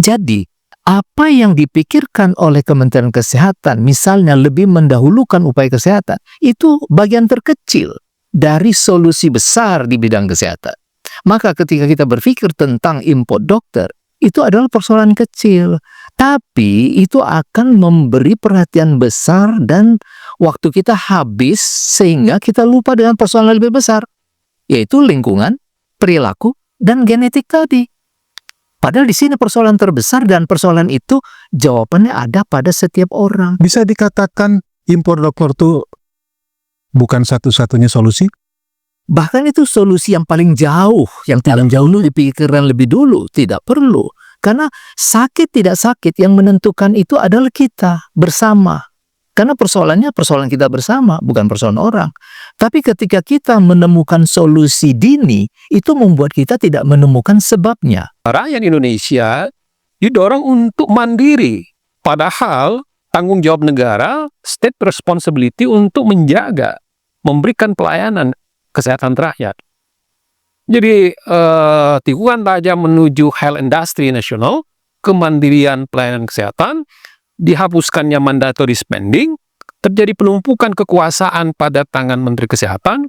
Jadi, apa yang dipikirkan oleh Kementerian Kesehatan, misalnya lebih mendahulukan upaya kesehatan, itu bagian terkecil dari solusi besar di bidang kesehatan. Maka ketika kita berpikir tentang import dokter, itu adalah persoalan kecil. Tapi itu akan memberi perhatian besar dan waktu kita habis sehingga kita lupa dengan persoalan lebih besar, yaitu lingkungan, perilaku, dan genetik tadi. Padahal di sini persoalan terbesar dan persoalan itu jawabannya ada pada setiap orang. Bisa dikatakan impor dokter itu bukan satu-satunya solusi? Bahkan itu solusi yang paling jauh, yang tidak jauh dipikirkan lebih dulu, tidak perlu. Karena sakit tidak sakit yang menentukan itu adalah kita bersama. Karena persoalannya persoalan kita bersama, bukan persoalan orang. Tapi ketika kita menemukan solusi dini, itu membuat kita tidak menemukan sebabnya. Rakyat Indonesia didorong untuk mandiri. Padahal tanggung jawab negara, state responsibility untuk menjaga, memberikan pelayanan kesehatan rakyat. Jadi tikungan tajam menuju health industry nasional, kemandirian pelayanan kesehatan, dihapuskannya mandatory spending, terjadi penumpukan kekuasaan pada tangan Menteri Kesehatan,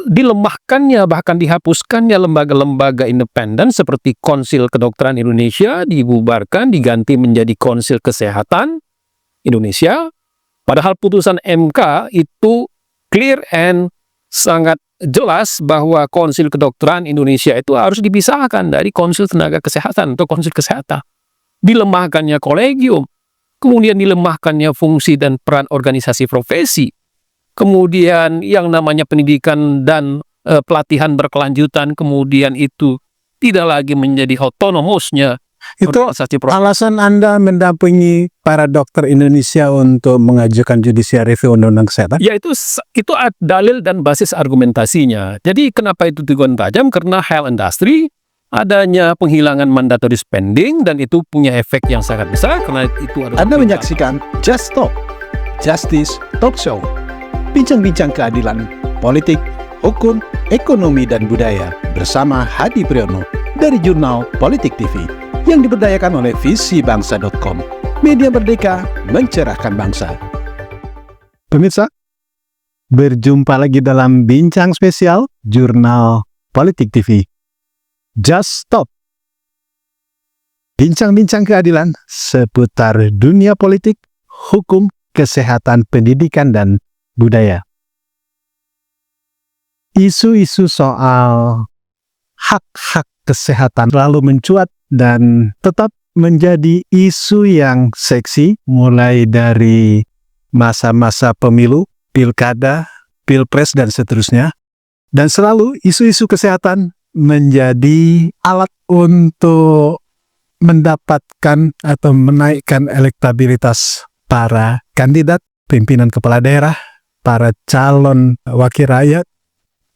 dilemahkannya bahkan dihapuskannya lembaga-lembaga independen seperti Konsil Kedokteran Indonesia, dibubarkan, diganti menjadi Konsil Kesehatan Indonesia. Padahal putusan MK itu clear and sangat jelas bahwa Konsil Kedokteran Indonesia itu harus dipisahkan dari Konsil Tenaga Kesehatan atau Konsil Kesehatan. Dilemahkannya kolegium, kemudian dilemahkannya fungsi dan peran organisasi profesi, kemudian yang namanya pendidikan dan pelatihan berkelanjutan, kemudian itu tidak lagi menjadi otonomusnya. Itu alasan Anda mendampingi para dokter Indonesia untuk mengajukan judicial review undang-undang kesehatan? Ya, itu dalil dan basis argumentasinya. Jadi kenapa itu tikungan tajam? Karena health industry, adanya penghilangan mandatory spending, dan itu punya efek yang sangat besar karena itu adalah... Anda menyaksikan Just Talk, Justice Talk Show. Bincang-bincang keadilan, politik, hukum, ekonomi, dan budaya bersama Hadi Priyono dari Jurnal Politik TV yang diberdayakan oleh visibangsa.com. Media merdeka mencerahkan bangsa. Pemirsa, berjumpa lagi dalam bincang spesial Jurnal Politik TV. Just Stop. Bincang-bincang keadilan seputar dunia politik, hukum, kesehatan, pendidikan, dan budaya. Isu-isu soal hak-hak kesehatan selalu mencuat dan tetap menjadi isu yang seksi mulai dari masa-masa pemilu, pilkada, pilpres, dan seterusnya. Dan selalu isu-isu kesehatan menjadi alat untuk mendapatkan atau menaikkan elektabilitas para kandidat, pimpinan kepala daerah, para calon wakil rakyat,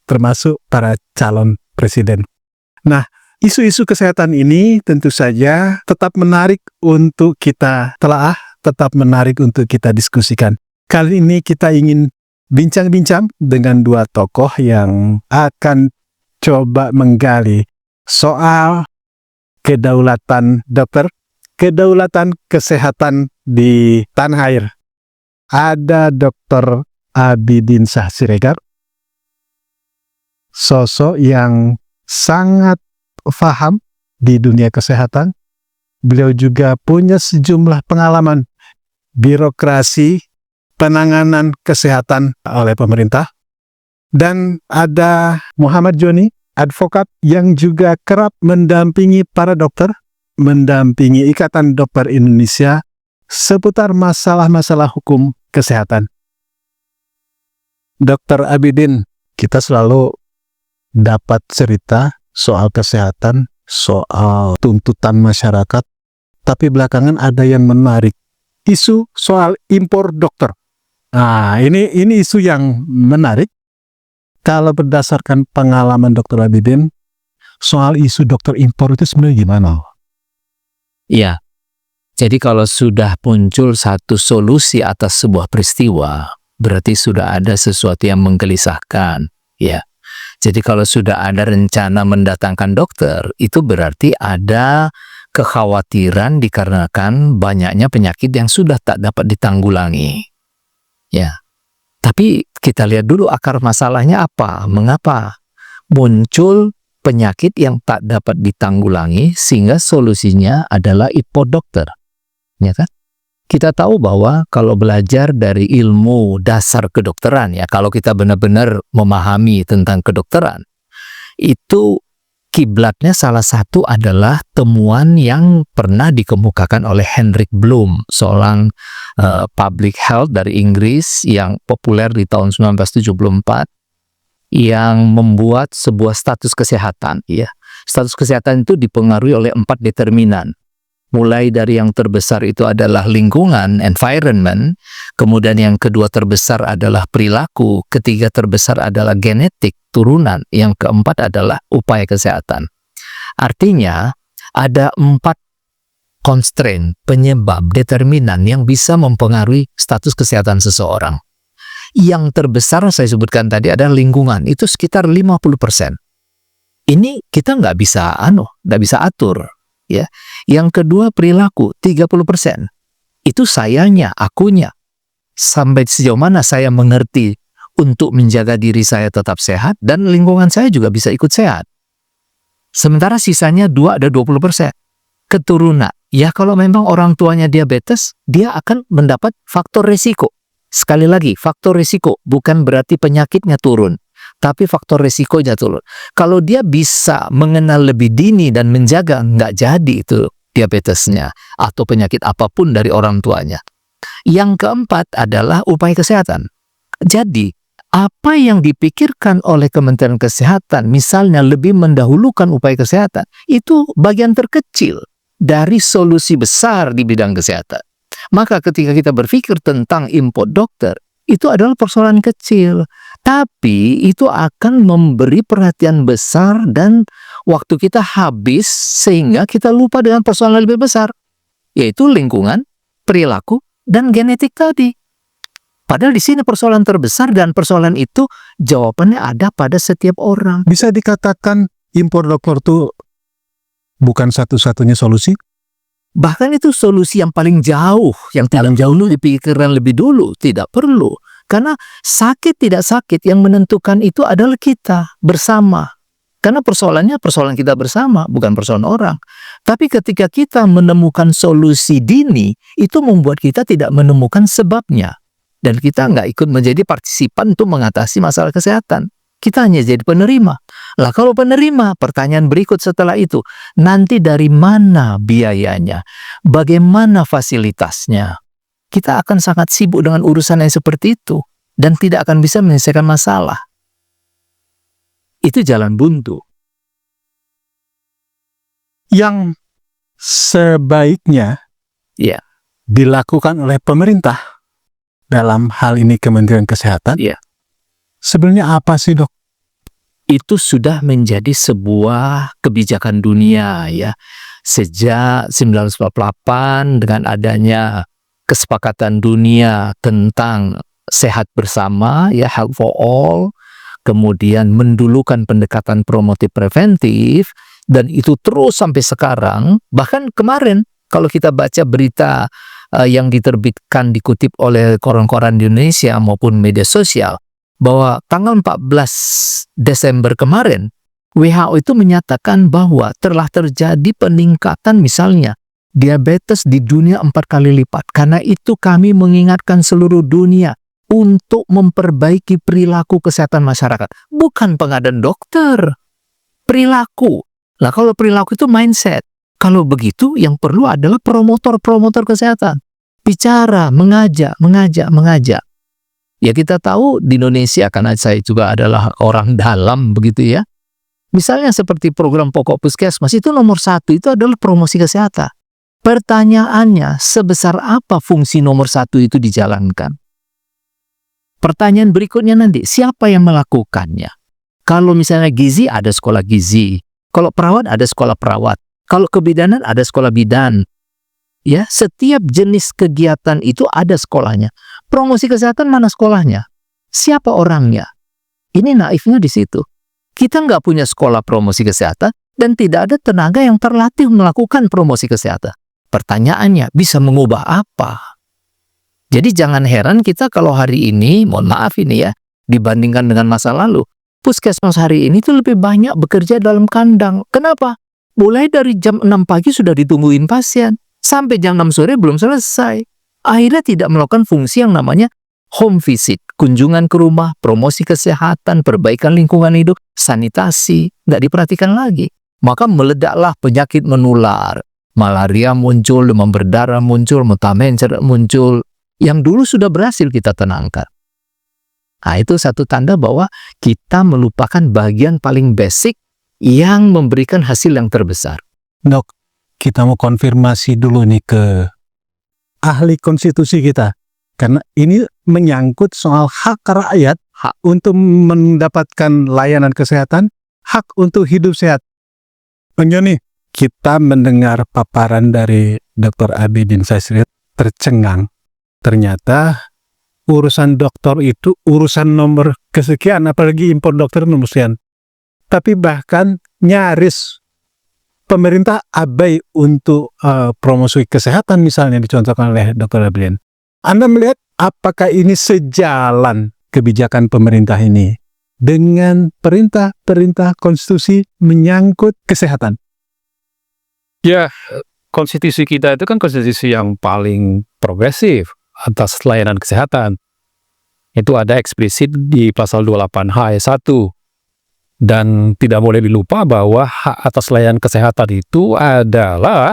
termasuk para calon presiden. Nah, isu-isu kesehatan ini tentu saja tetap menarik untuk kita telaah, tetap menarik untuk kita diskusikan. Kali ini kita ingin bincang-bincang dengan dua tokoh yang akan coba menggali soal kedaulatan dokter, kedaulatan kesehatan di tanah air. Ada Dr. Abidin Shah Siregar, sosok yang sangat paham di dunia kesehatan. Beliau juga punya sejumlah pengalaman birokrasi penanganan kesehatan oleh pemerintah. Dan ada Muhammad Joni, advokat yang juga kerap mendampingi para dokter, mendampingi Ikatan Dokter Indonesia seputar masalah-masalah hukum kesehatan. Dr. Abidin, kita selalu dapat cerita soal kesehatan, soal tuntutan masyarakat, tapi belakangan ada yang menarik, isu soal impor dokter. Nah, ini isu yang menarik. Kalau berdasarkan pengalaman Dr. Abidin, soal isu dokter impor itu sebenarnya gimana? Ya, jadi kalau sudah muncul satu solusi atas sebuah peristiwa, berarti sudah ada sesuatu yang menggelisahkan. Ya, Jadi kalau sudah ada rencana mendatangkan dokter, itu berarti ada kekhawatiran dikarenakan banyaknya penyakit yang sudah tak dapat ditanggulangi. Ya. Tapi kita lihat dulu akar masalahnya apa? Mengapa muncul penyakit yang tak dapat ditanggulangi sehingga solusinya adalah import dokter? Ya kan? Kita tahu bahwa kalau belajar dari ilmu dasar kedokteran, ya, kalau kita benar-benar memahami tentang kedokteran, itu kiblatnya salah satu adalah temuan yang pernah dikemukakan oleh Hendrik Bloom, seorang public health dari Inggris yang populer di tahun 1974, yang membuat sebuah status kesehatan. Ya. Status kesehatan itu dipengaruhi oleh 4 determinan. Mulai dari yang terbesar itu adalah lingkungan, environment, kemudian yang kedua terbesar adalah perilaku, ketiga terbesar adalah genetik, turunan, yang keempat adalah upaya kesehatan. Artinya, ada 4 constraint, penyebab, determinan yang bisa mempengaruhi status kesehatan seseorang. Yang terbesar saya sebutkan tadi adalah lingkungan, itu sekitar 50%. Ini kita nggak bisa atur. Ya. Yang kedua perilaku 30%. Itu sayanya, akunya. Sampai sejauh mana saya mengerti untuk menjaga diri saya tetap sehat dan lingkungan saya juga bisa ikut sehat. Sementara sisanya 2 ada 20%. Keturunan. Ya kalau memang orang tuanya diabetes, dia akan mendapat faktor risiko. Sekali lagi, faktor risiko bukan berarti penyakitnya turun, tapi faktor risikonya turun. Kalau dia bisa mengenal lebih dini dan menjaga, nggak jadi itu diabetesnya atau penyakit apapun dari orang tuanya. Yang keempat adalah upaya kesehatan. Jadi, apa yang dipikirkan oleh Kementerian Kesehatan, misalnya lebih mendahulukan upaya kesehatan, itu bagian terkecil dari solusi besar di bidang kesehatan. Maka ketika kita berpikir tentang import dokter, itu adalah persoalan kecil. Tapi itu akan memberi perhatian besar dan waktu kita habis sehingga kita lupa dengan persoalan lebih besar. Yaitu lingkungan, perilaku, dan genetik tadi. Padahal di sini persoalan terbesar dan persoalan itu jawabannya ada pada setiap orang. Bisa dikatakan impor dokter itu bukan satu-satunya solusi? Bahkan itu solusi yang paling jauh, yang paling jauh dipikirkan lebih dulu, tidak perlu. Karena sakit tidak sakit yang menentukan itu adalah kita bersama. Karena persoalannya persoalan kita bersama, bukan persoalan orang. Tapi ketika kita menemukan solusi dini, itu membuat kita tidak menemukan sebabnya. Dan kita nggak ikut menjadi partisipan untuk mengatasi masalah kesehatan. Kita hanya jadi penerima. Lah kalau penerima, pertanyaan berikut setelah itu, nanti dari mana biayanya? Bagaimana fasilitasnya? Kita akan sangat sibuk dengan urusan yang seperti itu dan tidak akan bisa menyelesaikan masalah. Itu jalan buntu. Yang sebaiknya Ya, dilakukan oleh pemerintah dalam hal ini Kementerian Kesehatan. ya. Sebenarnya apa sih, Dok? Itu sudah menjadi sebuah kebijakan dunia ya. Sejak 1948 dengan adanya kesepakatan dunia tentang sehat bersama ya, health for all, kemudian mendulukan pendekatan promotif preventif, dan itu terus sampai sekarang. Bahkan kemarin kalau kita baca berita yang diterbitkan dikutip oleh koran-koran di Indonesia maupun media sosial, bahwa tanggal 14 Desember kemarin WHO itu menyatakan bahwa telah terjadi peningkatan misalnya diabetes di dunia 4 kali lipat. Karena itu kami mengingatkan seluruh dunia untuk memperbaiki perilaku kesehatan masyarakat. Bukan pengadaan dokter, perilaku. Lah kalau perilaku itu mindset. Kalau begitu yang perlu adalah promotor-promotor kesehatan. Bicara, mengajak. Ya kita tahu di Indonesia, karena saya juga adalah orang dalam begitu ya. Misalnya seperti program pokok puskesmas itu nomor 1 itu adalah promosi kesehatan. Pertanyaannya, sebesar apa fungsi nomor 1 itu dijalankan? Pertanyaan berikutnya nanti, siapa yang melakukannya? Kalau misalnya gizi, ada sekolah gizi. Kalau perawat, ada sekolah perawat. Kalau kebidanan, ada sekolah bidan. Ya, setiap jenis kegiatan itu ada sekolahnya. Promosi kesehatan mana sekolahnya? Siapa orangnya? Ini naifnya di situ. Kita nggak punya sekolah promosi kesehatan dan tidak ada tenaga yang terlatih melakukan promosi kesehatan. Pertanyaannya, bisa mengubah apa? Jadi jangan heran kita kalau hari ini, mohon maaf ini ya, dibandingkan dengan masa lalu, puskesmas hari ini tuh lebih banyak bekerja dalam kandang. Kenapa? Mulai dari jam 6 pagi sudah ditungguin pasien, sampai jam 6 sore belum selesai. Akhirnya tidak melakukan fungsi yang namanya home visit, kunjungan ke rumah, promosi kesehatan, perbaikan lingkungan hidup, sanitasi, nggak diperhatikan lagi. Maka meledaklah penyakit menular. Malaria muncul, demam berdarah muncul, mutamencer muncul, yang dulu sudah berhasil kita tenangkan. Nah, itu satu tanda bahwa kita melupakan bagian paling basic yang memberikan hasil yang terbesar. Dok, kita mau konfirmasi dulu nih ke ahli konstitusi kita. Karena ini menyangkut soal hak rakyat, hak untuk mendapatkan layanan kesehatan, hak untuk hidup sehat. Bang Joni, kita mendengar paparan dari Dr. Abidin Sasriat tercengang. Ternyata urusan dokter itu urusan nomor kesekian, apalagi impor dokter nomor sekian. Tapi bahkan nyaris pemerintah abai untuk promosi kesehatan misalnya dicontohkan oleh Dr. Abidin. Anda melihat apakah ini sejalan kebijakan pemerintah ini dengan perintah konstitusi menyangkut kesehatan? Ya, konstitusi kita itu kan konstitusi yang paling progresif atas layanan kesehatan. Itu ada eksplisit di pasal 28H ayat 1. Dan tidak boleh dilupa bahwa hak atas layanan kesehatan itu adalah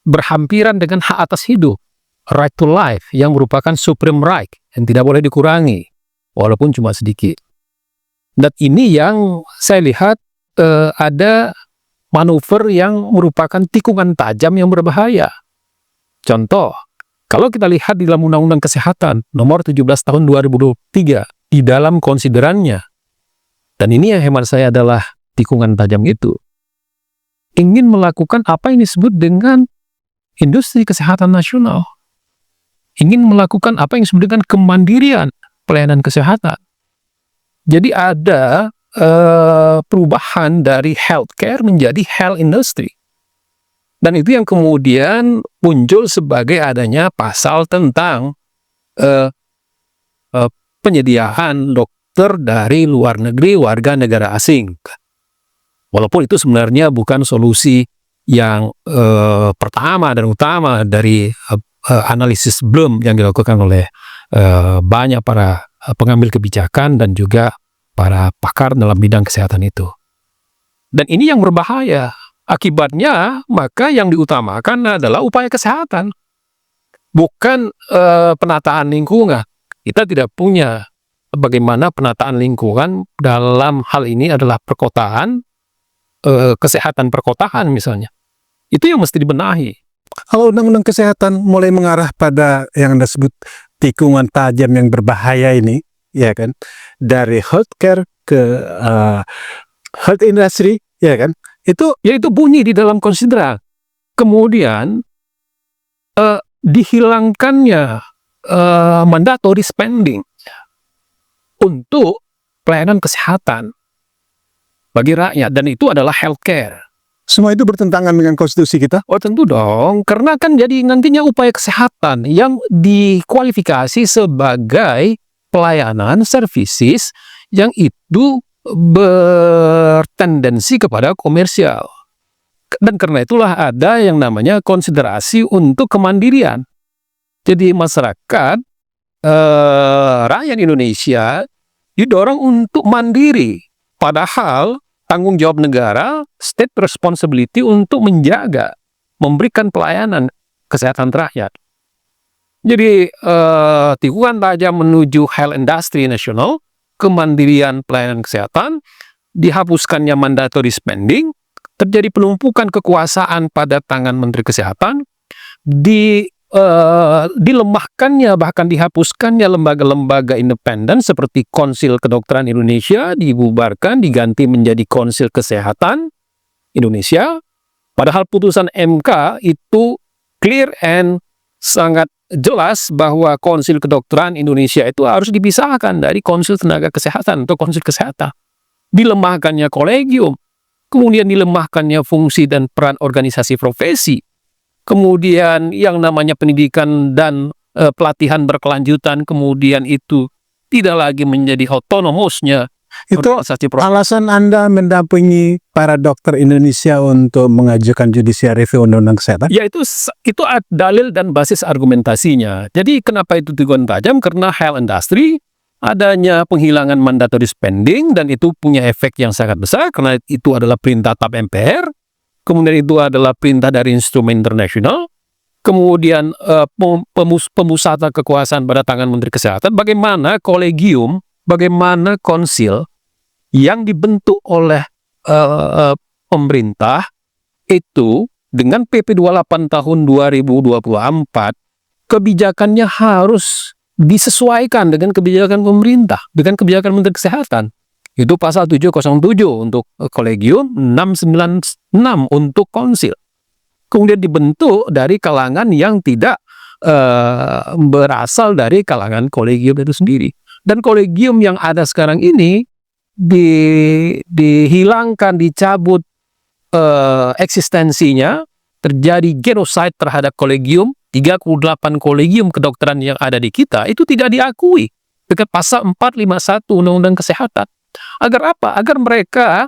berhampiran dengan hak atas hidup, right to life, yang merupakan supreme right, yang tidak boleh dikurangi, walaupun cuma sedikit. Dan ini yang saya lihat ada manuver yang merupakan tikungan tajam yang berbahaya. Contoh, kalau kita lihat di dalam Undang-Undang Kesehatan nomor 17 tahun 2023, di dalam konsiderannya, dan ini yang hemat saya adalah tikungan tajam itu, ingin melakukan apa yang disebut dengan industri kesehatan nasional. Ingin melakukan apa yang disebut dengan kemandirian pelayanan kesehatan. Jadi ada perubahan dari healthcare menjadi health industry. Dan itu yang kemudian muncul sebagai adanya pasal tentang penyediaan dokter dari luar negeri warga negara asing. Walaupun itu sebenarnya bukan solusi yang pertama dan utama dari analisis belum yang dilakukan oleh banyak para pengambil kebijakan dan juga para pakar dalam bidang kesehatan itu. Dan ini yang berbahaya. Akibatnya, maka yang diutamakan adalah upaya kesehatan, bukan penataan lingkungan. Kita tidak punya bagaimana penataan lingkungan dalam hal ini adalah perkotaan, kesehatan perkotaan misalnya. Itu yang mesti dibenahi. Kalau undang-undang kesehatan mulai mengarah pada yang Anda sebut tikungan tajam yang berbahaya ini, ya kan, dari healthcare ke health industry, ya kan, itu bunyi di dalam konsideran. Kemudian dihilangkannya mandatory spending untuk pelayanan kesehatan bagi rakyat, dan itu adalah healthcare. semua itu bertentangan dengan konstitusi kita. Oh tentu dong, karena kan jadi nantinya upaya kesehatan yang dikualifikasi sebagai pelayanan services yang itu bertendensi kepada komersial. Dan karena itulah ada yang namanya konsiderasi untuk kemandirian. Jadi masyarakat, rakyat Indonesia didorong untuk mandiri. Padahal tanggung jawab negara, state responsibility untuk menjaga, memberikan pelayanan kesehatan rakyat. Jadi tikungan tajam menuju health industry nasional, kemandirian pelayanan kesehatan, dihapuskannya mandatory spending, terjadi penumpukan kekuasaan pada tangan Menteri Kesehatan, dilemahkannya bahkan dihapuskannya lembaga-lembaga independen seperti Konsil Kedokteran Indonesia, dibubarkan, diganti menjadi Konsil Kesehatan Indonesia, padahal putusan MK itu clear and sangat jelas bahwa Konsil Kedokteran Indonesia itu harus dipisahkan dari Konsil Tenaga Kesehatan atau Konsil Kesehatan. Dilemahkannya kolegium, kemudian dilemahkannya fungsi dan peran organisasi profesi, kemudian yang namanya pendidikan dan pelatihan berkelanjutan, kemudian itu tidak lagi menjadi otonomusnya Itu organisasi profesi. alasan Anda mendampingi para dokter Indonesia untuk mengajukan judicial review Undang-Undang Kesehatan? Ya itu dalil dan basis argumentasinya. Jadi kenapa itu teguhan tajam? Karena health industry adanya penghilangan mandatory spending dan itu punya efek yang sangat besar karena itu adalah perintah TAP MPR, kemudian itu adalah perintah dari instrumen internasional, kemudian pemusatan kekuasaan pada tangan Menteri Kesehatan. Bagaimana kolegium, bagaimana konsil yang dibentuk oleh pemerintah itu dengan PP 28 tahun 2024 kebijakannya harus disesuaikan dengan kebijakan pemerintah, dengan kebijakan Menteri Kesehatan. Itu pasal 707 untuk kolegium, 696 untuk konsil. Kemudian dibentuk dari kalangan yang tidak berasal dari kalangan kolegium itu sendiri. Dan kolegium yang ada sekarang ini dihilangkan, dicabut eksistensinya, terjadi genocide terhadap kolegium. 38 kolegium kedokteran yang ada di kita itu tidak diakui dengan pasal 451 Undang-Undang Kesehatan. Agar apa? Agar mereka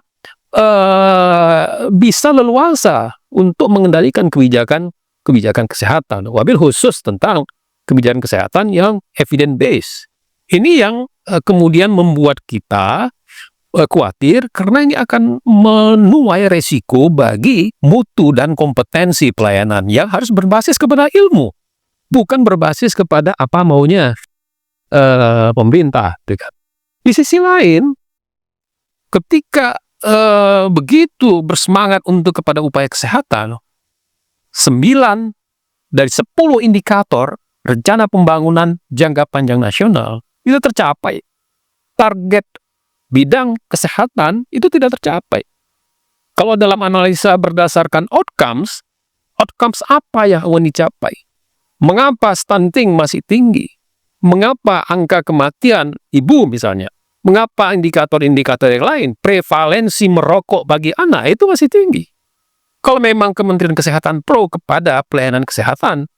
bisa leluasa untuk mengendalikan kebijakan kesehatan, wabil khusus tentang kebijakan kesehatan yang evidence based. Ini yang kemudian membuat kita khawatir karena ini akan menuai resiko bagi mutu dan kompetensi pelayanan yang harus berbasis kepada ilmu, bukan berbasis kepada apa maunya pemerintah. Di sisi lain, ketika begitu bersemangat untuk kepada upaya kesehatan, 9 dari 10 indikator rencana pembangunan jangka panjang nasional itu tercapai. Target bidang kesehatan itu tidak tercapai. Kalau dalam analisa berdasarkan outcomes apa yang ingin dicapai? Mengapa stunting masih tinggi? Mengapa angka kematian ibu misalnya? Mengapa indikator-indikator yang lain, prevalensi merokok bagi anak itu masih tinggi? Kalau memang Kementerian Kesehatan pro kepada pelayanan kesehatan,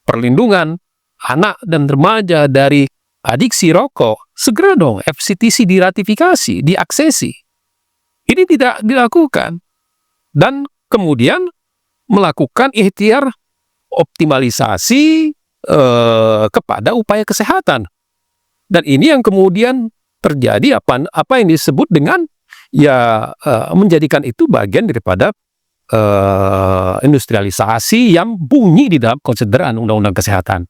perlindungan anak dan remaja dari adiksi rokok, segera dong FCTC diratifikasi, diaksesi. Ini tidak dilakukan. Dan kemudian melakukan ikhtiar optimalisasi kepada upaya kesehatan. Dan ini yang kemudian terjadi apa yang disebut dengan menjadikan itu bagian daripada industrialisasi yang bunyi di dalam konsideran Undang-Undang Kesehatan.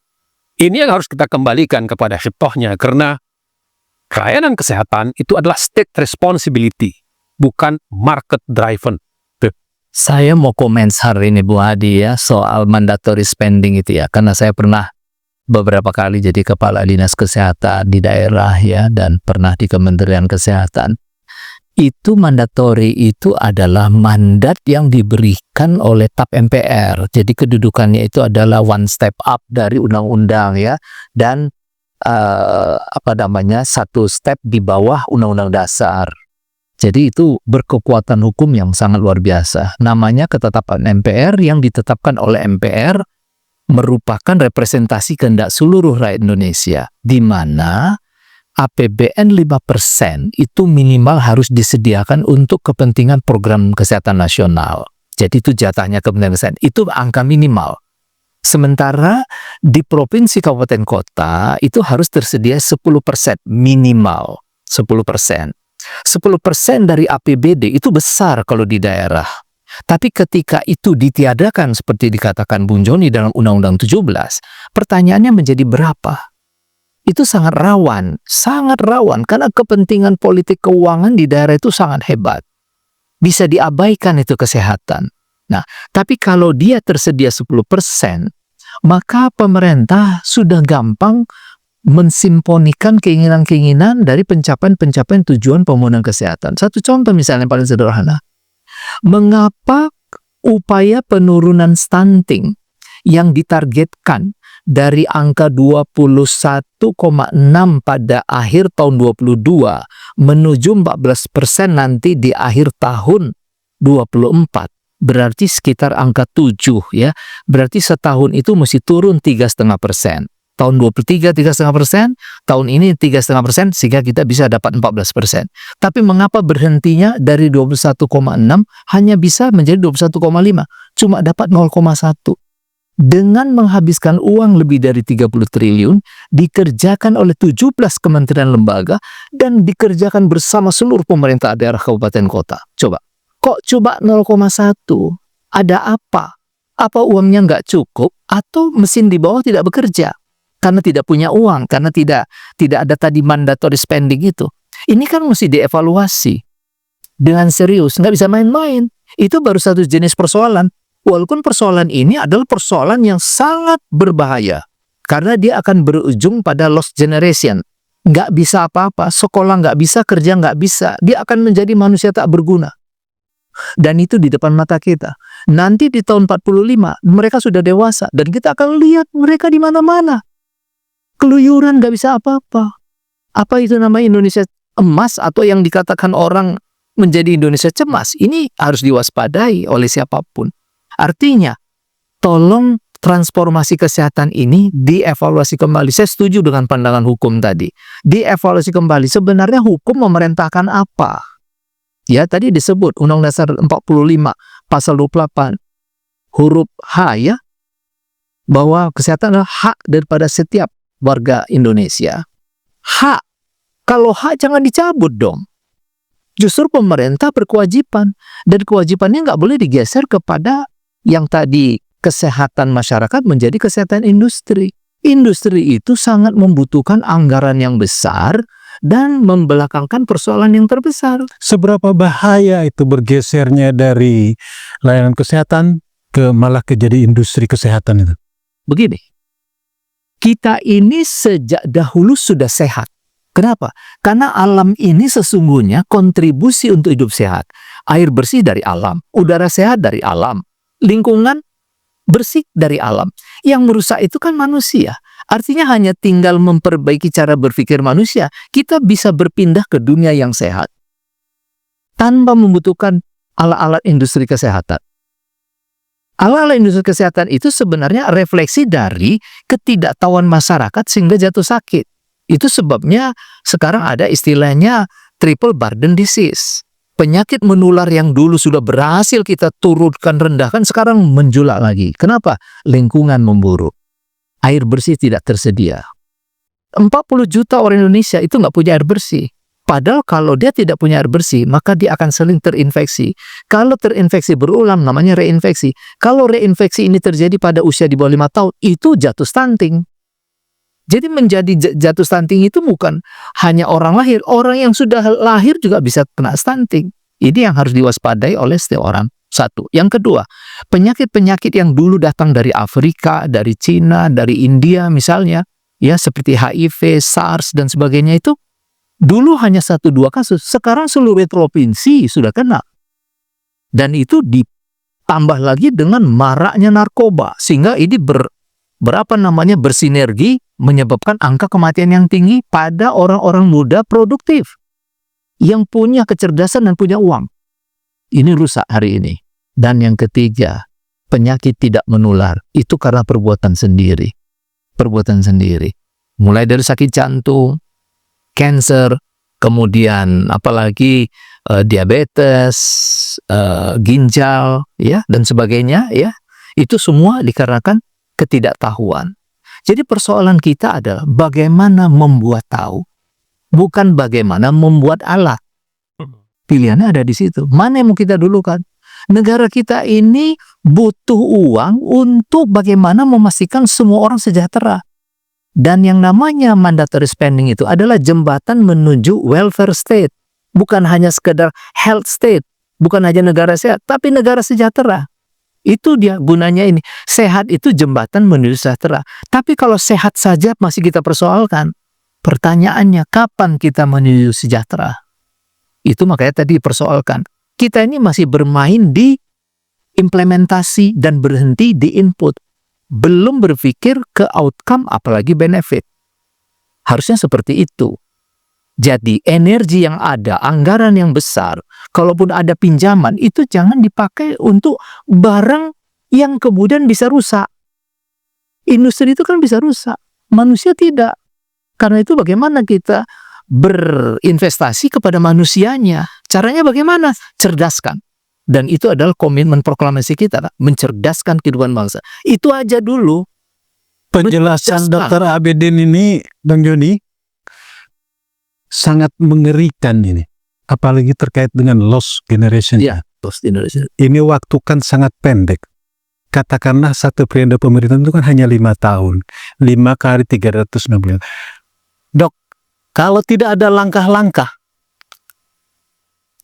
Ini yang harus kita kembalikan kepada hitohnya, karena pelayanan kesehatan itu adalah state responsibility, bukan market driven. Saya mau komen hari ini Bu Hadi ya soal mandatory spending itu ya, karena saya pernah beberapa kali jadi kepala dinas kesehatan di daerah ya, dan pernah di Kementerian Kesehatan. Itu mandatory itu adalah mandat yang diberikan oleh TAP MPR. Jadi kedudukannya itu adalah one step up dari undang-undang ya, dan satu step di bawah undang-undang dasar. Jadi itu berkekuatan hukum yang sangat luar biasa. Namanya ketetapan MPR yang ditetapkan oleh MPR merupakan representasi kehendak seluruh rakyat Indonesia, di mana APBN 5% itu minimal harus disediakan untuk kepentingan program kesehatan nasional. Jadi itu jatahnya Kementerian Kesehatan. Itu angka minimal. Sementara di provinsi kabupaten kota itu harus tersedia 10% minimal. 10%. 10% dari APBD itu besar kalau di daerah. Tapi ketika itu ditiadakan seperti dikatakan Bung Joni dalam Undang-Undang 17, pertanyaannya menjadi berapa? Itu sangat rawan karena kepentingan politik keuangan di daerah itu sangat hebat. Bisa diabaikan itu kesehatan. Nah, tapi kalau dia tersedia 10%, maka pemerintah sudah gampang mensimponikan keinginan-keinginan dari pencapaian-pencapaian tujuan pembangunan kesehatan. Satu contoh misalnya paling sederhana. Mengapa upaya penurunan stunting yang ditargetkan dari angka 21,6 pada akhir tahun 22 menuju 14% nanti di akhir tahun 24. Berarti sekitar angka 7 ya. Berarti setahun itu mesti turun 3,5%. Tahun 23 3,5%, tahun ini 3,5%, sehingga kita bisa dapat 14%. Tapi mengapa berhentinya dari 21,6 hanya bisa menjadi 21,5? Cuma dapat 0,1. Dengan menghabiskan uang lebih dari 30 triliun, dikerjakan oleh 17 kementerian lembaga, dan dikerjakan bersama seluruh pemerintah daerah kabupaten kota. Coba. Kok coba 0,1? Ada apa? Apa uangnya nggak cukup? Atau mesin di bawah tidak bekerja? Karena tidak punya uang, karena tidak ada tadi mandatory spending itu. Ini kan mesti dievaluasi dengan serius, nggak bisa main-main. Itu baru satu jenis persoalan. Walaupun persoalan ini adalah persoalan yang sangat berbahaya, karena dia akan berujung pada lost generation. Nggak bisa apa-apa, sekolah nggak bisa, kerja nggak bisa. Dia akan menjadi manusia tak berguna. Dan itu di depan mata kita. Nanti di tahun 45, mereka sudah dewasa, dan kita akan lihat mereka di mana-mana. Keluyuran, nggak bisa apa-apa. Apa itu namanya Indonesia emas, atau yang dikatakan orang menjadi Indonesia cemas? Ini harus diwaspadai oleh siapapun. Artinya, tolong transformasi kesehatan ini dievaluasi kembali. Saya setuju dengan pandangan hukum tadi. Dievaluasi kembali. Sebenarnya hukum memerintahkan apa? Ya, tadi disebut Undang-Undang Dasar 45, pasal 28, huruf H ya, bahwa kesehatan adalah hak daripada setiap warga Indonesia. Hak. Kalau hak jangan dicabut dong. Justru pemerintah berkewajiban. Dan kewajibannya nggak boleh digeser kepada yang tadi kesehatan masyarakat menjadi kesehatan industri. Industri itu sangat membutuhkan anggaran yang besar dan membelakangkan persoalan yang terbesar. Seberapa bahaya itu bergesernya dari layanan kesehatan ke malah ke jadi industri kesehatan itu? Begini, kita ini sejak dahulu sudah sehat. Kenapa? Karena alam ini sesungguhnya kontribusi untuk hidup sehat. Air bersih dari alam, udara sehat dari alam, lingkungan bersih dari alam. Yang merusak itu kan manusia. Artinya hanya tinggal memperbaiki cara berpikir manusia, kita bisa berpindah ke dunia yang sehat tanpa membutuhkan alat-alat industri kesehatan. Alat-alat industri kesehatan itu sebenarnya refleksi dari ketidaktahuan masyarakat sehingga jatuh sakit. Itu sebabnya sekarang ada istilahnya triple burden disease. Penyakit menular yang dulu sudah berhasil kita turunkan, rendahkan, sekarang menjulak lagi. Kenapa? Lingkungan memburuk. Air bersih tidak tersedia. 40 juta orang Indonesia itu nggak punya air bersih. Padahal kalau dia tidak punya air bersih, maka dia akan sering terinfeksi. Kalau terinfeksi berulang, namanya reinfeksi. Kalau reinfeksi ini terjadi pada usia di bawah 5 tahun, itu jatuh stunting. Jadi menjadi jatuh stunting itu bukan hanya orang lahir. Orang yang sudah lahir juga bisa kena stunting. Ini yang harus diwaspadai oleh setiap orang. Satu. Yang kedua, penyakit-penyakit yang dulu datang dari Afrika, dari Cina, dari India misalnya, ya seperti HIV, SARS, dan sebagainya itu, dulu hanya 1-2 kasus, sekarang seluruh provinsi sudah kena. Dan itu ditambah lagi dengan maraknya narkoba, sehingga ini bersinergi menyebabkan angka kematian yang tinggi pada orang-orang muda produktif yang punya kecerdasan dan punya uang. Ini rusak hari ini. Dan yang ketiga, penyakit tidak menular. Itu karena perbuatan sendiri. Perbuatan sendiri. Mulai dari sakit jantung, cancer, kemudian apalagi diabetes, ginjal, ya, dan sebagainya, ya. Itu semua dikarenakan ketidaktahuan. Jadi persoalan kita adalah bagaimana membuat tahu, bukan bagaimana membuat alat. Pilihannya ada di situ. Mana yang mau kita dulukan? Negara kita ini butuh uang untuk bagaimana memastikan semua orang sejahtera. Dan yang namanya mandatory spending itu adalah jembatan menuju welfare state. Bukan hanya sekedar health state. Bukan hanya negara sehat, tapi negara sejahtera. Itu dia gunanya ini. Sehat itu jembatan menuju sejahtera. Tapi kalau sehat saja masih kita persoalkan, pertanyaannya kapan kita menuju sejahtera? Itu makanya tadi dipersoalkan. Kita ini masih bermain di implementasi dan berhenti di input. belum berpikir ke outcome apalagi benefit. Harusnya seperti itu. Jadi energi yang ada, anggaran yang besar, kalaupun ada pinjaman, itu jangan dipakai untuk barang yang kemudian bisa rusak. Industri itu kan bisa rusak, manusia tidak. Karena itu bagaimana kita berinvestasi kepada manusianya? Caranya bagaimana? Cerdaskan. Dan itu adalah komitmen proklamasi kita, Pak. Mencerdaskan kehidupan bangsa. Itu aja dulu. Penjelasan Mencerdaskan. Dr. Abidin ini, Bang Joni, sangat mengerikan ini. Apalagi terkait dengan lost generation. Ya, terus di Indonesia. Ini waktu kan sangat pendek. Katakanlah satu periode pemerintahan itu kan hanya 5 tahun. 5 kali 360. Dok, kalau tidak ada langkah-langkah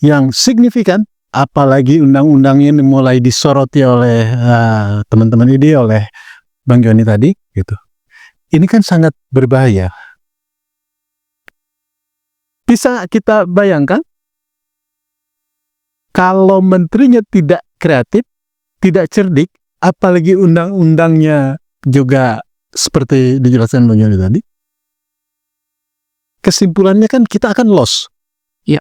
yang signifikan, apalagi undang-undang ini mulai disoroti oleh teman-teman ini, oleh Bang Joni tadi, gitu. Ini kan sangat berbahaya. Bisa kita bayangkan kalau menterinya tidak kreatif, tidak cerdik, apalagi undang-undangnya juga seperti dijelaskan Bang Joni tadi, kesimpulannya kan kita akan lost. Ya.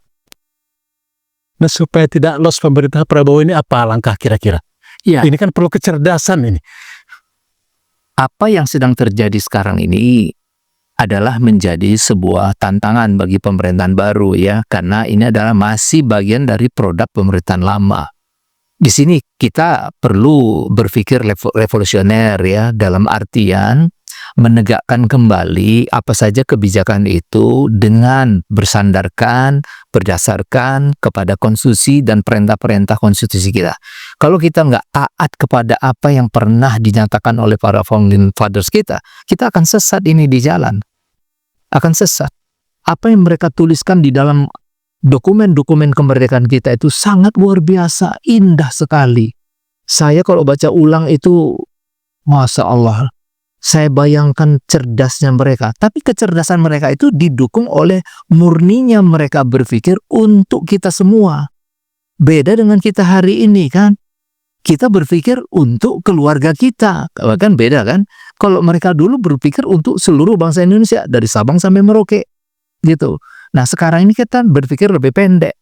Nah, supaya tidak lost pemerintah Prabowo ini apa langkah kira-kira? Ya. Ini kan perlu kecerdasan ini. Apa yang sedang terjadi sekarang ini adalah menjadi sebuah tantangan bagi pemerintahan baru ya, karena ini adalah masih bagian dari produk pemerintahan lama. Di sini kita perlu berpikir revolusioner ya, dalam artian menegakkan kembali apa saja kebijakan itu dengan berdasarkan kepada konstitusi dan perintah-perintah konstitusi kita. Kalau kita nggak taat kepada apa yang pernah dinyatakan oleh para founding fathers kita akan sesat ini di jalan. Akan sesat. Apa yang mereka tuliskan di dalam dokumen-dokumen kemerdekaan kita itu sangat luar biasa, indah sekali. Saya kalau baca ulang itu, Masya Allah, saya bayangkan cerdasnya mereka. Tapi kecerdasan mereka itu didukung oleh murninya mereka berpikir untuk kita semua. Beda dengan kita hari ini kan. Kita berpikir untuk keluarga kita. Kan beda kan. Kalau mereka dulu berpikir untuk seluruh bangsa Indonesia. Dari Sabang sampai Merauke. Gitu. Nah sekarang ini kita berpikir lebih pendek.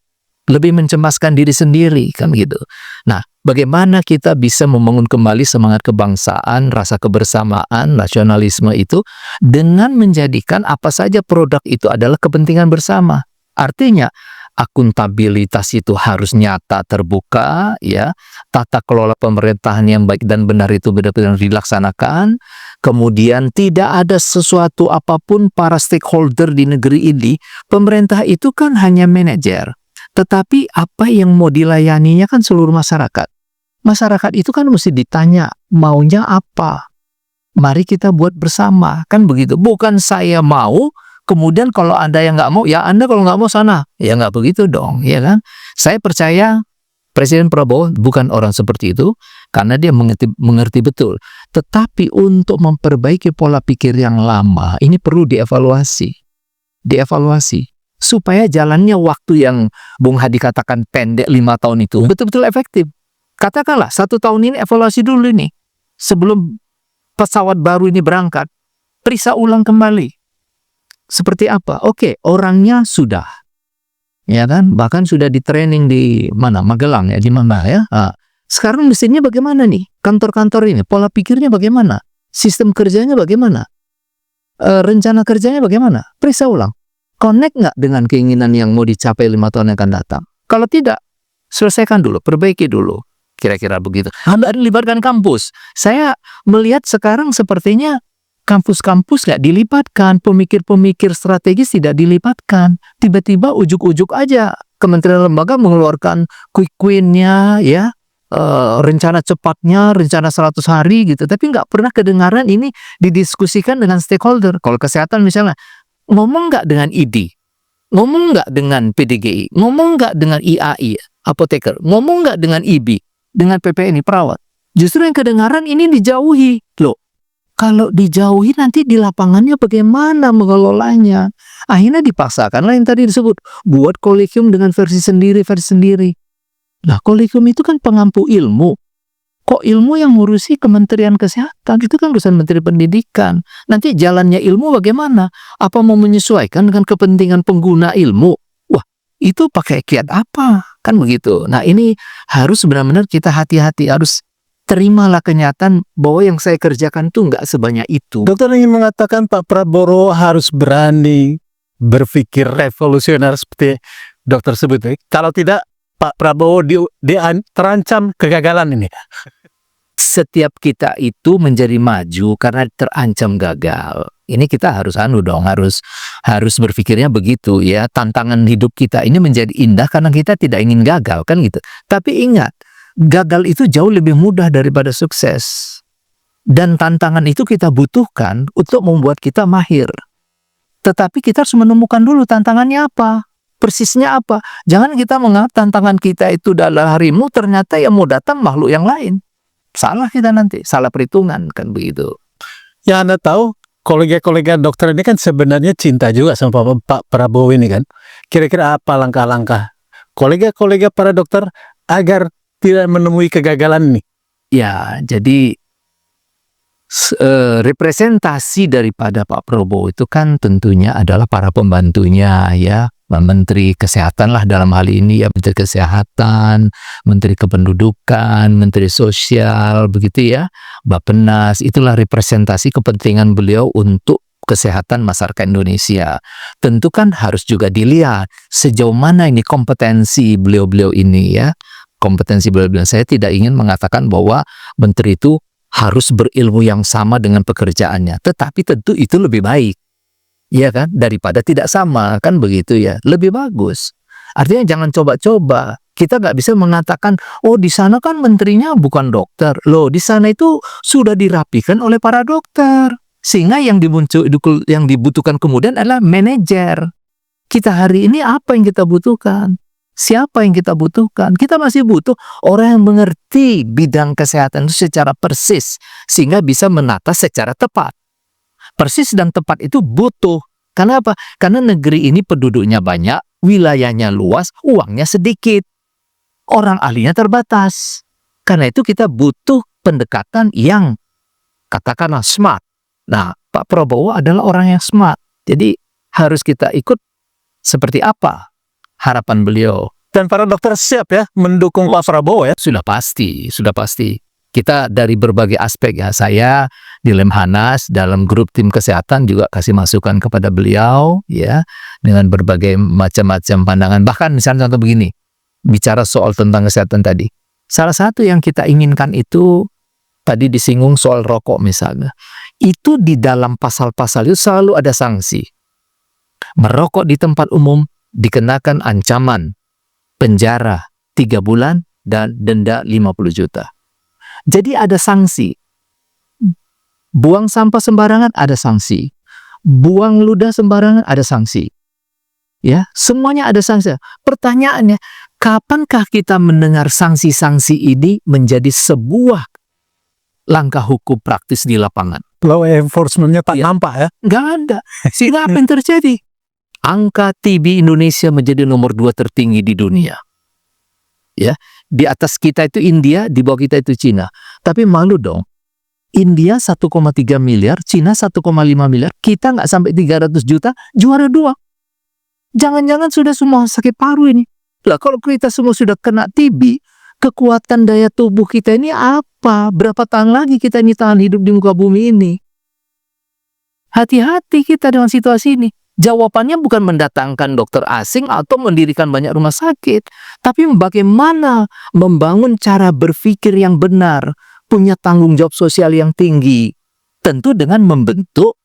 Lebih mencemaskan diri sendiri kan gitu. Nah, bagaimana kita bisa membangun kembali semangat kebangsaan, rasa kebersamaan, nasionalisme itu dengan menjadikan apa saja produk itu adalah kepentingan bersama. Artinya akuntabilitas itu harus nyata, terbuka ya. Tata kelola pemerintahan yang baik dan benar itu benar-benar dilaksanakan. Kemudian tidak ada sesuatu apapun para stakeholder di negeri ini. Pemerintah itu kan hanya manajer. Tetapi apa yang mau dilayaninya kan seluruh masyarakat. Masyarakat itu kan mesti ditanya maunya apa. Mari kita buat bersama. Kan begitu. Bukan saya mau, kemudian kalau Anda yang nggak mau, ya Anda kalau nggak mau sana. Ya nggak begitu dong. Ya kan? Saya percaya Presiden Prabowo bukan orang seperti itu. Karena dia mengerti betul. Tetapi untuk memperbaiki pola pikir yang lama, ini perlu dievaluasi. Dievaluasi. Supaya jalannya waktu yang Bung Hadi katakan pendek 5 tahun itu betul-betul efektif. Katakanlah 1 tahun ini evaluasi dulu nih. Sebelum pesawat baru ini berangkat. Periksa ulang kembali. Seperti apa? Oke, orangnya sudah. Ya kan? Bahkan sudah di training di mana? Magelang ya, di mana ya? Nah, sekarang mesinnya bagaimana nih? Kantor-kantor ini, pola pikirnya bagaimana? Sistem kerjanya bagaimana? Rencana kerjanya bagaimana? Periksa ulang. Connect nggak dengan keinginan yang mau dicapai 5 tahun yang akan datang? Kalau tidak, selesaikan dulu, perbaiki dulu. Kira-kira begitu. Anda libatkan kampus. Saya melihat sekarang sepertinya kampus-kampus nggak dilibatkan, pemikir-pemikir strategis tidak dilibatkan. Tiba-tiba ujuk-ujuk aja kementerian lembaga mengeluarkan quick win-nya, ya, rencana cepatnya, rencana 100 hari gitu. Tapi nggak pernah kedengaran ini didiskusikan dengan stakeholder. Kalau kesehatan misalnya, ngomong nggak dengan ID, ngomong nggak dengan PDGI, ngomong nggak dengan IAI, apoteker, ngomong nggak dengan IB, dengan PPNI, perawat. Justru yang kedengaran ini dijauhi. Loh, kalau dijauhi nanti di lapangannya bagaimana mengelolanya? Akhirnya dipaksakanlah yang tadi disebut, buat kolegium dengan versi sendiri. Nah, kolegium itu kan pengampu ilmu. Kok ilmu yang ngurusi Kementerian Kesehatan? Itu kan urusan Menteri Pendidikan. Nanti jalannya ilmu bagaimana? Apa mau menyesuaikan dengan kepentingan pengguna ilmu? Wah, itu pakai kiat apa? Kan begitu. Nah, ini harus benar-benar kita hati-hati, harus terimalah kenyataan bahwa yang saya kerjakan tuh nggak sebanyak itu. Dokter ingin mengatakan Pak Prabowo harus berani berpikir revolusioner seperti dokter sebut. Kalau tidak, Pak Prabowo terancam kegagalan ini. Setiap kita itu menjadi maju karena terancam gagal. Ini kita harus harus berpikirnya begitu ya. Tantangan hidup kita ini menjadi indah karena kita tidak ingin gagal, kan gitu. Tapi ingat, gagal itu jauh lebih mudah daripada sukses. Dan tantangan itu kita butuhkan untuk membuat kita mahir. Tetapi kita harus menemukan dulu tantangannya apa, persisnya apa. Jangan kita menganggap tantangan kita itu adalah harimau, ternyata yang mau datang makhluk yang lain. Salah kita nanti, salah perhitungan, kan begitu. Ya Anda tahu, kolega-kolega dokter ini kan sebenarnya cinta juga sama Pak Prabowo ini kan. Kira-kira apa langkah-langkah kolega-kolega para dokter agar tidak menemui kegagalan ini? Ya, jadi representasi daripada Pak Prabowo itu kan tentunya adalah para pembantunya ya, Menteri Kesehatan lah dalam hal ini ya, Menteri Kesehatan, Menteri Kependudukan, Menteri Sosial, begitu ya, Bappenas. Itulah representasi kepentingan beliau untuk kesehatan masyarakat Indonesia. Tentu kan harus juga dilihat sejauh mana ini kompetensi beliau-beliau ini ya. Kompetensi beliau-beliau. Saya tidak ingin mengatakan bahwa menteri itu harus berilmu yang sama dengan pekerjaannya. Tetapi tentu itu lebih baik. Ya kan? Daripada tidak sama. Kan begitu ya. Lebih bagus. Artinya jangan coba-coba. Kita nggak bisa mengatakan, oh di sana kan menterinya bukan dokter. Loh, di sana itu sudah dirapikan oleh para dokter. Sehingga yang dibutuhkan kemudian adalah manajer. Kita hari ini apa yang kita butuhkan? Siapa yang kita butuhkan? Kita masih butuh orang yang mengerti bidang kesehatan itu secara persis, sehingga bisa menata secara tepat. Persis dan tepat itu butuh. Karena apa? Karena negeri ini penduduknya banyak, wilayahnya luas, uangnya sedikit. Orang ahlinya terbatas. Karena itu kita butuh pendekatan yang katakanlah smart. Nah, Pak Prabowo adalah orang yang smart. Jadi harus kita ikut seperti apa harapan beliau. Dan para dokter siap ya mendukung Pak Prabowo ya? Sudah pasti. Kita dari berbagai aspek ya. Saya di Lemhanas dalam grup tim kesehatan juga kasih masukan kepada beliau ya, dengan berbagai macam-macam pandangan. Bahkan misalnya contoh begini, bicara soal tentang kesehatan tadi. Salah satu yang kita inginkan itu tadi disinggung soal rokok misalnya. Itu di dalam pasal-pasal itu selalu ada sanksi. Merokok di tempat umum dikenakan ancaman penjara 3 bulan dan denda 50 juta. Jadi ada sanksi. Buang sampah sembarangan ada sanksi. Buang ludah sembarangan ada sanksi. Ya, semuanya ada sanksi. Pertanyaannya, kapankah kita mendengar sanksi-sanksi ini menjadi sebuah langkah hukum praktis di lapangan? Law enforcement-nya tak nampak ya? Nggak ada. Sehingga apa yang terjadi? Angka TB Indonesia menjadi nomor 2 tertinggi di dunia. Ya, di atas kita itu India, di bawah kita itu Cina. Tapi malu dong. India 1,3 miliar, Cina 1,5 miliar, kita nggak sampai 300 juta, juara 2. Jangan-jangan sudah semua sakit paru ini. Lah kalau kita semua sudah kena TB, kekuatan daya tubuh kita ini apa? Berapa tahun lagi kita ini tahan hidup di muka bumi ini? Hati-hati kita dengan situasi ini. Jawabannya bukan mendatangkan dokter asing atau mendirikan banyak rumah sakit, tapi bagaimana membangun cara berpikir yang benar, punya tanggung jawab sosial yang tinggi. Tentu dengan membentuk,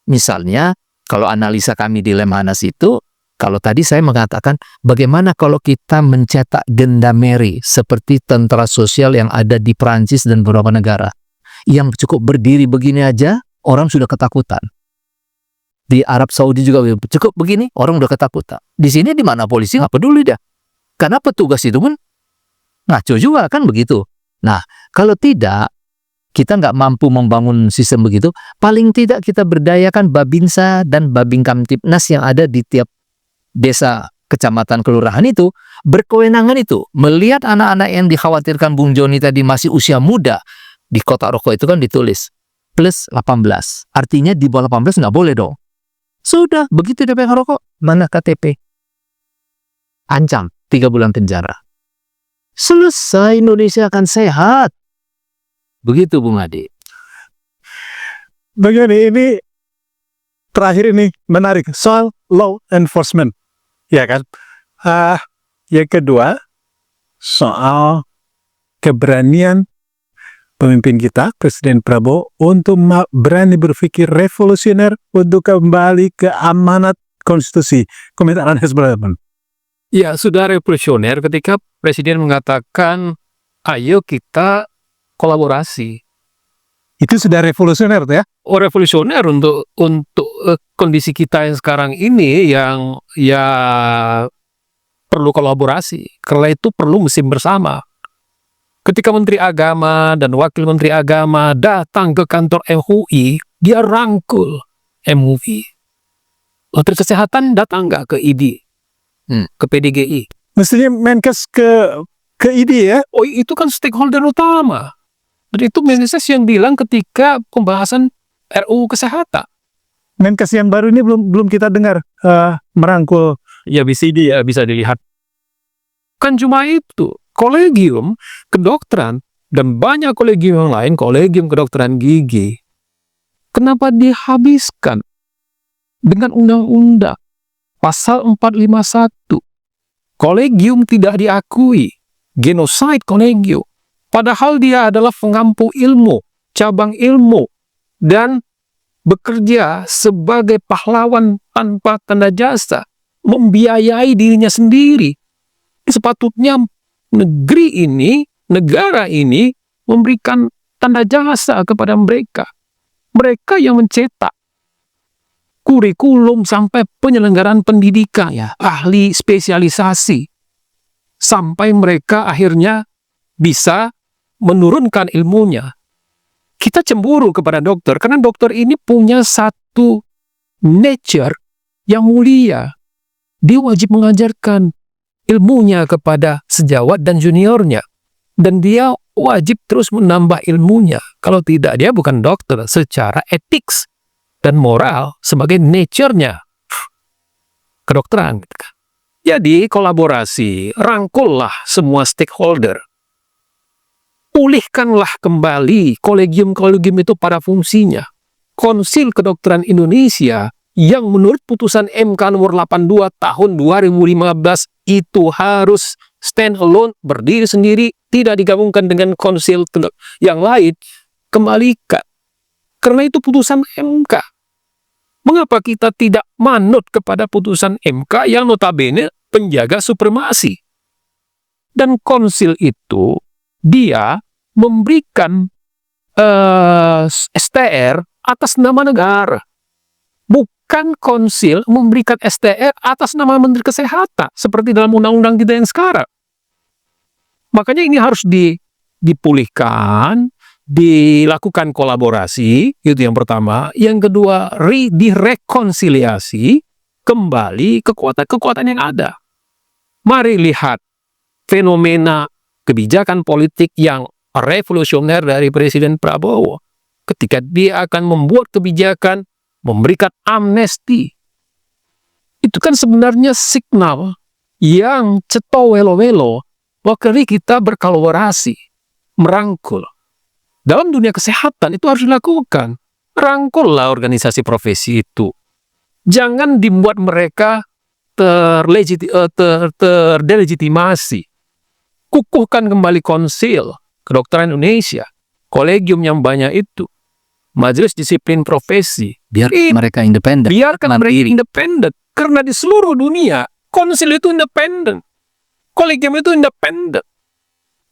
misalnya kalau analisa kami di Lemhanas itu, kalau tadi saya mengatakan bagaimana kalau kita mencetak gendarmeri seperti tentara sosial yang ada di Prancis dan beberapa negara, yang cukup berdiri begini aja orang sudah ketakutan. Di Arab Saudi juga cukup begini, orang udah ketakutan. Di sini di mana polisi nggak peduli dah. Karena petugas itu pun ngaco juga kan begitu. Nah, kalau tidak, kita nggak mampu membangun sistem begitu, paling tidak kita berdayakan Babinsa dan Babin Kamtipnas yang ada di tiap desa kecamatan kelurahan itu berkewenangan itu melihat anak-anak yang dikhawatirkan Bung Joni tadi masih usia muda. Di kotak rokok itu kan ditulis plus 18. Artinya di bawah 18 nggak boleh dong. Sudah, begitu dia pegang rokok, mana KTP? Ancam 3 bulan penjara. Selesai, Indonesia akan sehat. Begitu Bung Adi. Begini, ini terakhir ini menarik soal law enforcement, ya kan? Yang kedua soal keberanian pemimpin kita, Presiden Prabowo, untuk berani berpikir revolusioner untuk kembali ke amanat konstitusi. Komentar Anda seperti apa? Ya, sudah revolusioner ketika Presiden mengatakan, ayo kita kolaborasi. Itu sudah revolusioner tuh ya? Oh, revolusioner untuk kondisi kita yang sekarang ini yang ya perlu kolaborasi. Karena itu perlu mesin bersama. Ketika Menteri Agama dan Wakil Menteri Agama datang ke kantor MUI, dia rangkul MUI. Menteri Kesehatan datang nggak ke ID, ke PDGI? Mestinya Menkes ke ID ya? Oh, itu kan stakeholder utama. Dan itu Menkes yang bilang ketika pembahasan RUU Kesehatan. Menkes yang baru ini belum kita dengar merangkul. Ya bisa dilihat. Kan cuma itu. Kolegium kedokteran dan banyak kolegium yang lain, kolegium kedokteran gigi, kenapa dihabiskan dengan undang-undang pasal 451? Kolegium tidak diakui, genocide kolegium, padahal dia adalah pengampu ilmu, cabang ilmu, dan bekerja sebagai pahlawan tanpa tanda jasa, membiayai dirinya sendiri. Sepatutnya negeri ini, negara ini memberikan tanda jasa kepada mereka. Mereka yang mencetak kurikulum sampai penyelenggaraan pendidikan, ya, ahli spesialisasi. Sampai mereka akhirnya bisa menurunkan ilmunya. Kita cemburu kepada dokter, karena dokter ini punya satu nature yang mulia. Dia wajib mengajarkan ilmunya kepada sejawat dan juniornya. Dan dia wajib terus menambah ilmunya. Kalau tidak, dia bukan dokter secara etik dan moral sebagai nature-nya kedokteran. Jadi kolaborasi, rangkullah semua stakeholder. Pulihkanlah kembali kolegium-kolegium itu pada fungsinya. Konsil Kedokteran Indonesia yang menurut putusan MK nomor 82 tahun 2015 itu harus stand alone, berdiri sendiri, tidak digabungkan dengan konsil yang lain, kembalikan. Karena itu putusan MK. Mengapa kita tidak manut kepada putusan MK yang notabene penjaga supremasi? Dan konsil itu, dia memberikan STR atas nama negara. Bukan konsil memberikan STR atas nama Menteri Kesehatan seperti dalam undang-undang kita yang sekarang. Makanya ini harus dipulihkan, dilakukan kolaborasi, itu yang pertama. Yang kedua, direkonsiliasi kembali kekuatan-kekuatan yang ada. Mari lihat fenomena kebijakan politik yang revolusioner dari Presiden Prabowo ketika dia akan membuat kebijakan memberikan amnesti. Itu kan sebenarnya signal yang ceto welo-welo bahwa kita berkolaborasi, merangkul. Dalam dunia kesehatan itu harus dilakukan. Rangkullah organisasi profesi itu. Jangan dibuat mereka terdelegitimasi. Kukuhkan kembali konsil Kedokteran Indonesia, kolegium yang banyak itu, majelis disiplin profesi, Biar mereka independen. biarkan mereka mandiri. independen. Karena di seluruh dunia, konsil itu independen. Kolegium itu independen.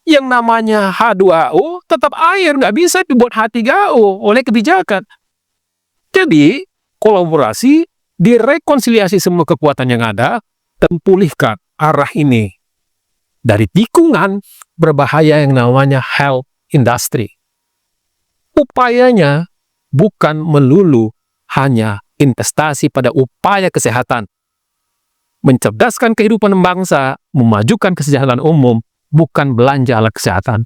Yang namanya H2O tetap air, nggak bisa dibuat H3O oleh kebijakan. Jadi, kolaborasi, direkonsiliasi semua kekuatan yang ada, dan pulihkan arah ini. Dari tikungan berbahaya yang namanya health industry. Upayanya bukan melulu hanya investasi pada upaya kesehatan. mencerdaskan kehidupan bangsa, memajukan kesejahteraan umum, bukan belanja alat kesehatan.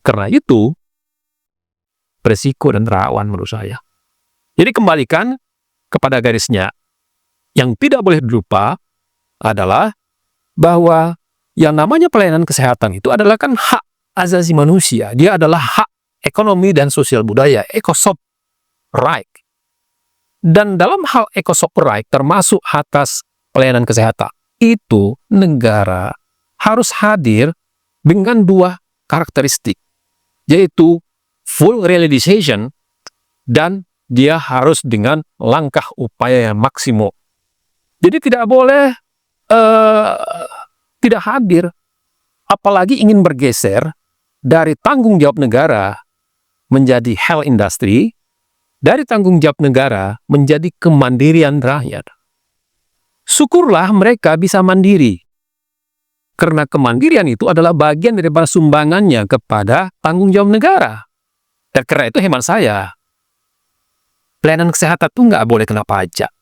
Karena itu, berisiko dan rawan menurut saya. Jadi kembalikan kepada garisnya. Yang tidak boleh dilupa adalah bahwa yang namanya pelayanan kesehatan itu adalah kan hak asasi manusia. Dia adalah hak ekonomi dan sosial budaya, ecosop right. Dan dalam hal ecosop right, termasuk atas pelayanan kesehatan, itu negara harus hadir dengan dua karakteristik, yaitu full realization dan dia harus dengan langkah upaya yang maksimum. Jadi tidak boleh tidak hadir, apalagi ingin bergeser dari tanggung jawab negara menjadi health industry, dari tanggung jawab negara menjadi kemandirian rakyat. Syukurlah mereka bisa mandiri, karena kemandirian itu adalah bagian daripada sumbangannya kepada tanggung jawab negara. Dan karena itu hemat saya, pelayanan kesehatan itu nggak boleh kena pajak.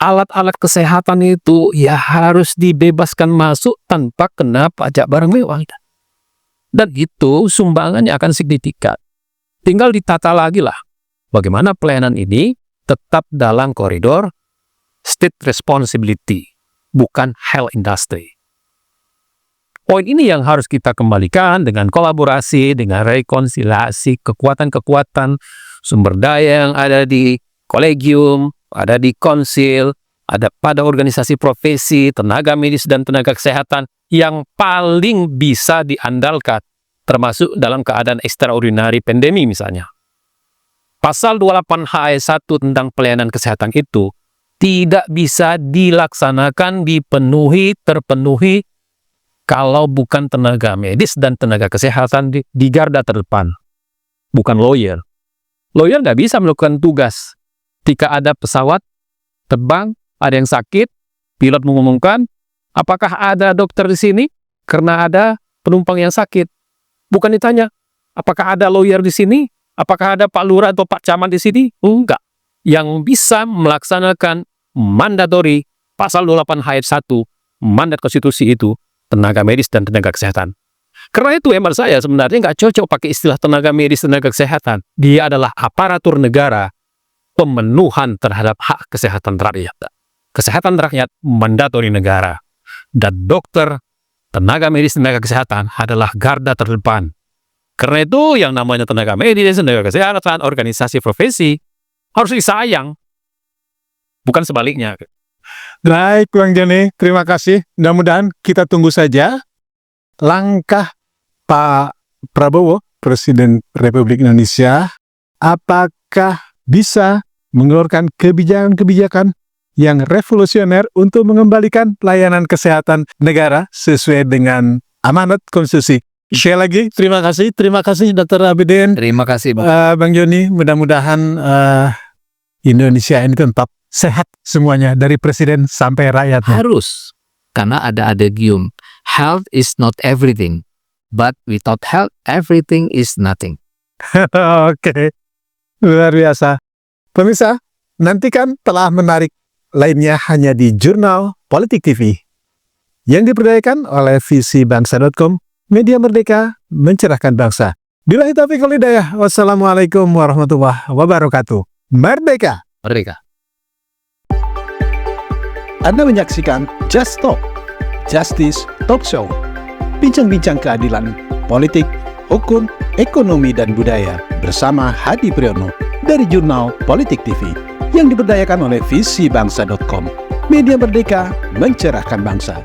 Alat-alat kesehatan itu ya harus dibebaskan masuk tanpa kena pajak barang mewah. Dan itu sumbangannya akan signifikan. Tinggal ditata lagi lah, bagaimana pelayanan ini tetap dalam koridor state responsibility, bukan health industry. Poin ini yang harus kita kembalikan dengan kolaborasi, dengan rekonsiliasi, kekuatan-kekuatan sumber daya yang ada di kolegium, ada di konsil, ada pada organisasi profesi, tenaga medis dan tenaga kesehatan yang paling bisa diandalkan, termasuk dalam keadaan extraordinary pandemi misalnya. Pasal 28H ayat 1 tentang pelayanan kesehatan itu tidak bisa dilaksanakan, terpenuhi kalau bukan tenaga medis dan tenaga kesehatan di garda terdepan. Bukan lawyer. Lawyer nggak bisa melakukan tugas. Ketika ada pesawat terbang, ada yang sakit, pilot mengumumkan, apakah ada dokter di sini? Karena ada penumpang yang sakit. Bukan ditanya, apakah ada lawyer di sini? Apakah ada Pak Lurah atau Pak Camat di sini? Enggak. Yang bisa melaksanakan mandatori pasal 28 ayat 1 mandat konstitusi itu tenaga medis dan tenaga kesehatan. Karena itu hemat saya sebenarnya nggak cocok pakai istilah tenaga medis, tenaga kesehatan. Dia adalah aparatur negara, pemenuhan terhadap hak kesehatan rakyat. Kesehatan rakyat mandatori negara. Dan dokter, tenaga medis, tenaga kesehatan adalah garda terdepan. Karena itu yang namanya tenaga medis, tenaga kesehatan, organisasi profesi harus disayang. Bukan sebaliknya. Baik, Bang Joni, terima kasih. Mudah-mudahan kita tunggu saja langkah Pak Prabowo, Presiden Republik Indonesia, apakah bisa mengeluarkan kebijakan-kebijakan yang revolusioner untuk mengembalikan layanan kesehatan negara sesuai dengan amanat konstitusi. Sekali lagi, terima kasih Dr. Abidin. Terima kasih, Bang Joni, mudah-mudahan Indonesia ini tetap sehat semuanya, dari presiden sampai rakyatnya. Harus, karena ada adagium, health is not everything, but without health, everything is nothing. Oke, luar biasa. Pemirsa, nantikan telah menarik lainnya hanya di Jurnal Politik TV yang diperdayakan oleh visibangsa.com, media merdeka mencerahkan bangsa. Billahi taufiq wal hidayah. Wassalamualaikum warahmatullahi wabarakatuh. Merdeka! Merdeka! Anda menyaksikan Just Talk, Justice Talk Show. Bincang-bincang keadilan, politik, hukum, ekonomi, dan budaya bersama Hadi Priyono dari Jurnal Politik TV yang diberdayakan oleh visibangsa.com. Media merdeka mencerahkan bangsa.